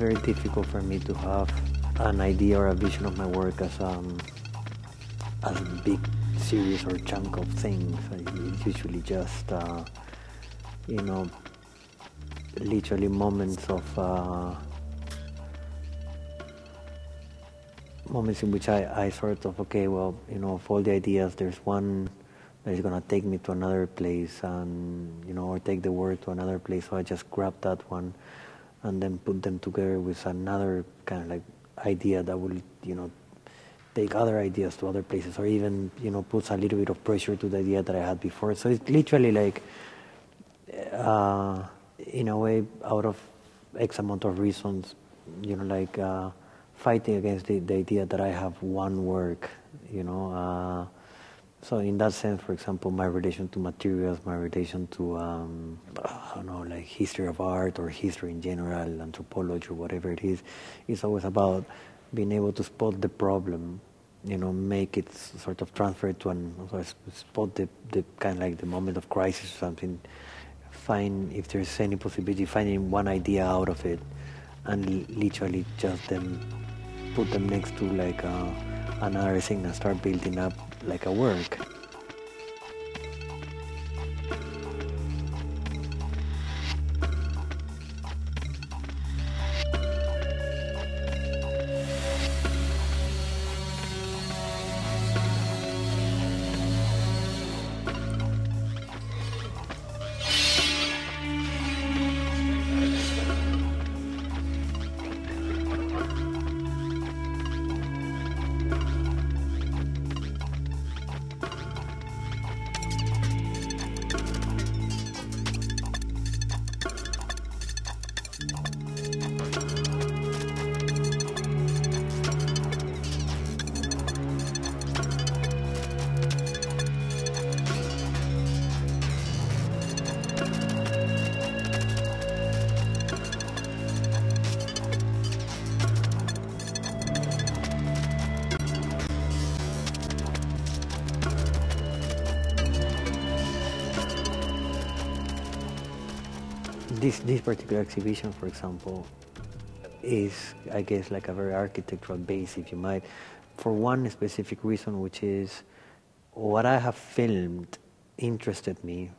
very difficult for me to have an idea or a vision of my work as a big series or chunk of things. It's usually just, literally moments in which I sort of, okay, well, of all the ideas, there's one that is going to take me to another place, and, or take the word to another place, so I just grab that one and then put them together with another kind of like idea that will, take other ideas to other places, or even, puts a little bit of pressure to the idea that I had before. So it's literally like, in a way, out of X amount of reasons, fighting against the idea that I have one work, So in that sense, for example, my relation to materials, my relation to, like history of art or history in general, anthropology or whatever it is always about being able to spot the problem, make it sort of transfer to spot the kind of like the moment of crisis or something, find if there's any possibility, finding one idea out of it, and literally just then put them next to like another thing and start building up like a work. This particular exhibition, for example, is, I guess, like a very architectural base, if you might, for one specific reason, which is what I have filmed interested me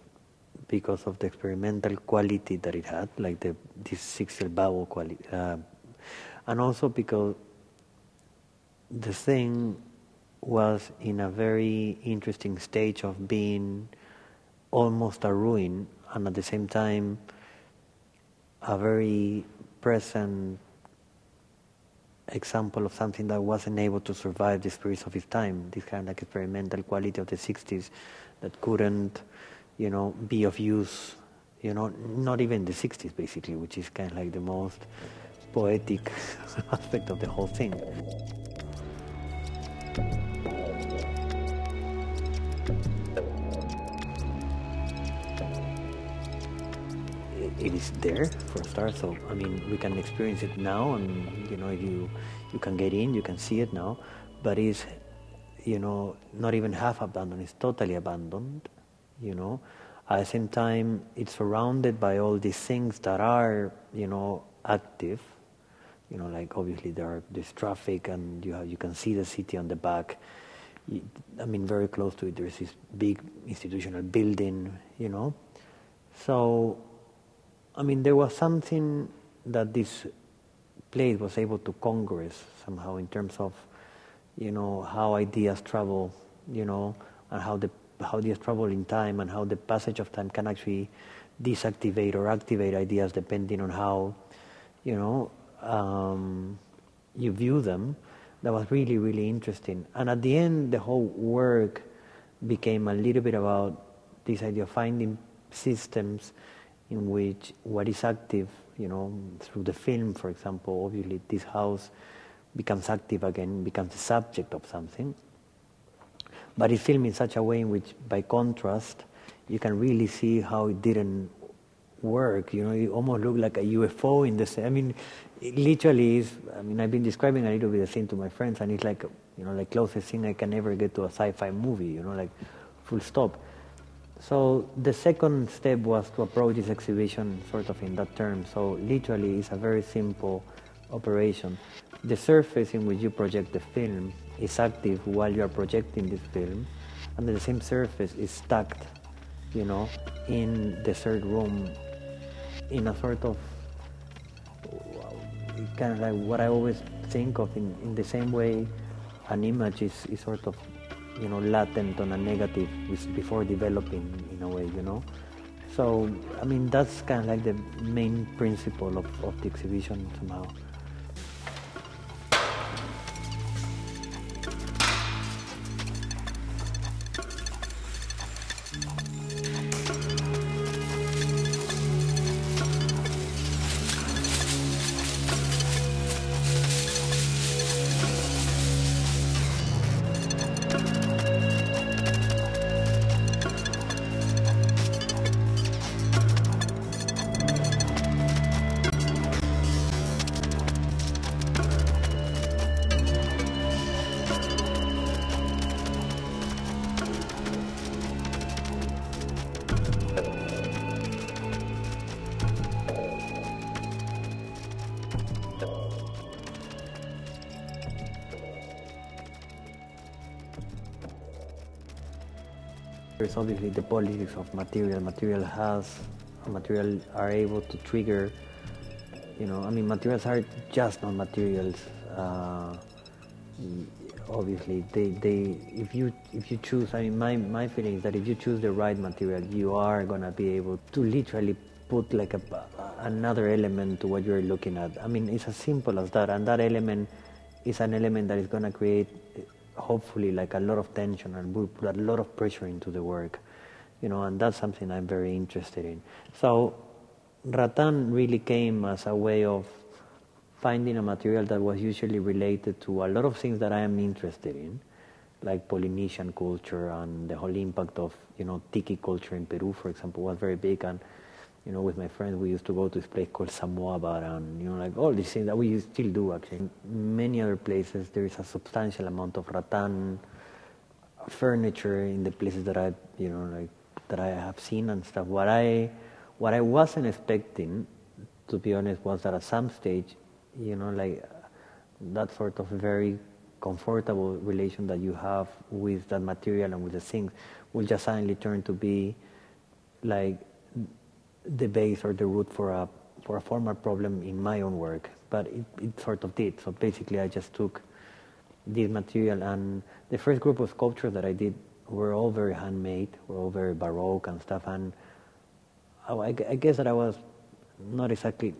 because of the experimental quality that it had, like this six-cell bubble quality, and also because the thing was in a very interesting stage of being almost a ruin, and at the same time a very present example of something that wasn't able to survive the spirits of its time, this kind of like experimental quality of the 60s that couldn't, be of use, not even the 60s basically, which is kind of like the most poetic aspect of the whole thing. It is there for a start, so I mean we can experience it now, and you can get in, you can see it now, but it's not even half abandoned, it's totally abandoned. At the same time it's surrounded by all these things that are active, like obviously there's traffic, and you can see the city on the back. I mean, very close to it there's this big institutional building, so I mean, there was something that this place was able to congress somehow in terms of, how ideas travel, and how ideas travel in time, and how the passage of time can actually deactivate or activate ideas depending on how, you view them. That was really, really interesting. And at the end, the whole work became a little bit about this idea of finding systems in which what is active, through the film, for example, obviously this house becomes active again, becomes the subject of something. But it's filmed in such a way in which, by contrast, you can really see how it didn't work. It almost looked like a UFO in the. I mean, it literally is. I mean, I've been describing a little bit the thing to my friends, and it's like, like closest thing I can ever get to a sci-fi movie. Like full stop. So the second step was to approach this exhibition sort of in that term. So literally it's a very simple operation. The surface in which you project the film is active while you are projecting this film, and the same surface is stacked, you know, in the third room in a sort of kind of like what I always think of in the same way an image is sort of, you know, latent on a negative before developing in a way, you know. So, I mean, that's kind of like the main principle of the exhibition somehow. There's obviously the politics of material. Material are able to trigger, you know, I mean, materials are just not materials. Obviously, if you choose, I mean, my feeling is that if you choose the right material, you are gonna be able to literally put like another element to what you're looking at. I mean, it's as simple as that, and that element is an element that is gonna create, hopefully, like a lot of tension and will put a lot of pressure into the work, you know, and that's something I'm very interested in. So rattan really came as a way of finding a material that was usually related to a lot of things that I am interested in, like Polynesian culture and the whole impact of, you know, tiki culture in Peru, for example, was very big. And, you know, with my friends, we used to go to this place called Samoabar, and, you know, like all these things that we still do, actually. In many other places, there is a substantial amount of rattan furniture in the places that I, you know, like, that I have seen and stuff. What I wasn't expecting, to be honest, was that at some stage, you know, like, that sort of very comfortable relation that you have with that material and with the things will just suddenly turn to be, like, the base or the root for a formal problem in my own work. But it sort of did. So basically I just took this material, and the first group of sculptures that I did were all very handmade, were all very Baroque and stuff, and I guess that I was not exactly,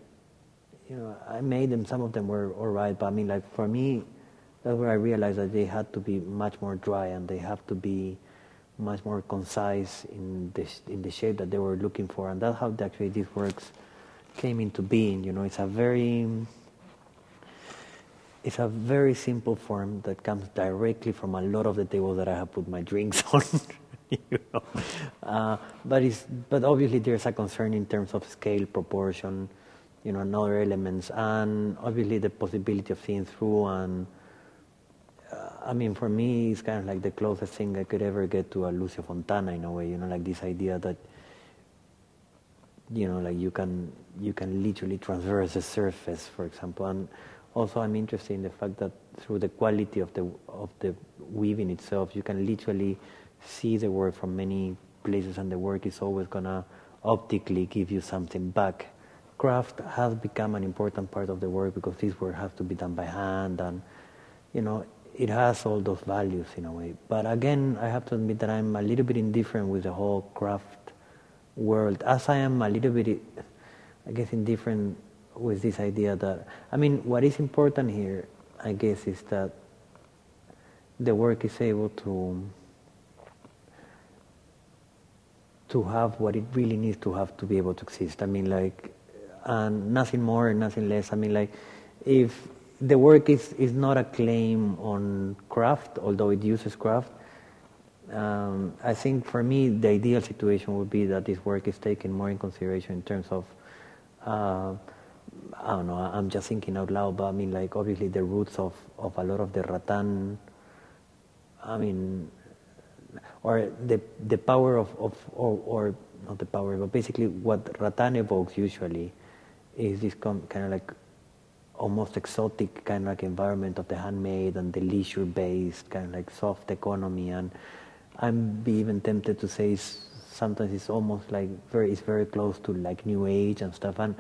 you know, I made them, some of them were all right, but I mean, like, for me, that's where I realized that they had to be much more dry, and they have to be much more concise in the shape that they were looking for, and that's how actually these works came into being. You know, it's a very simple form that comes directly from a lot of the tables that I have put my drinks on. You know, but obviously there's a concern in terms of scale, proportion, you know, and other elements, and obviously the possibility of seeing through. And I mean, for me, it's kind of like the closest thing I could ever get to a Lucio Fontana in a way, you know, like this idea that, you know, like you can literally transverse the surface, for example. And also I'm interested in the fact that through the quality of the weaving itself, you can literally see the work from many places, and the work is always gonna optically give you something back. Craft has become an important part of the work because this work has to be done by hand, and, you know, it has all those values in a way. But again, I have to admit that I'm a little bit indifferent with the whole craft world, as I am a little bit, I guess, indifferent with this idea that, I mean, what is important here, I guess, is that the work is able to have what it really needs to have to be able to exist. I mean, like, and nothing more and nothing less. I mean, like, if the work is not a claim on craft, although it uses craft, I think for me the ideal situation would be that this work is taken more in consideration in terms of, I don't know, I'm just thinking out loud, but I mean, like, obviously the roots of a lot of the rattan, I mean, or the power or not the power, but basically what rattan evokes usually is this kind of like almost exotic kind of like environment of the handmade and the leisure-based kind of like soft economy, and I'm even tempted to say sometimes it's almost like it's very close to like New Age and stuff, and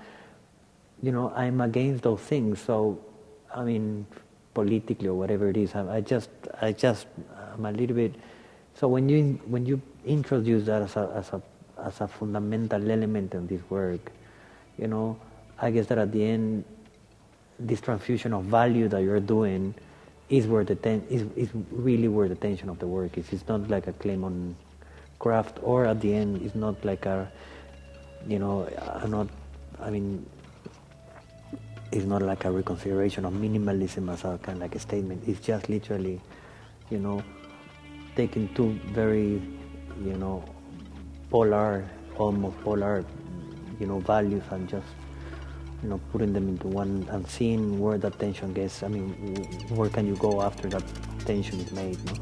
I'm against those things. So, I mean, politically or whatever it is, I'm a little bit. So when you introduce that as a fundamental element in this work, I guess that at the end, this transfusion of value that you're doing is where is really where the tension of the work is. It's not like a claim on craft, or at the end, it's not like it's not like a reconsideration of minimalism as a kind of like a statement. It's just literally, taking two very, almost polar, values, and just, putting them into one and seeing where that tension gets. I mean, where can you go after that tension is made, no?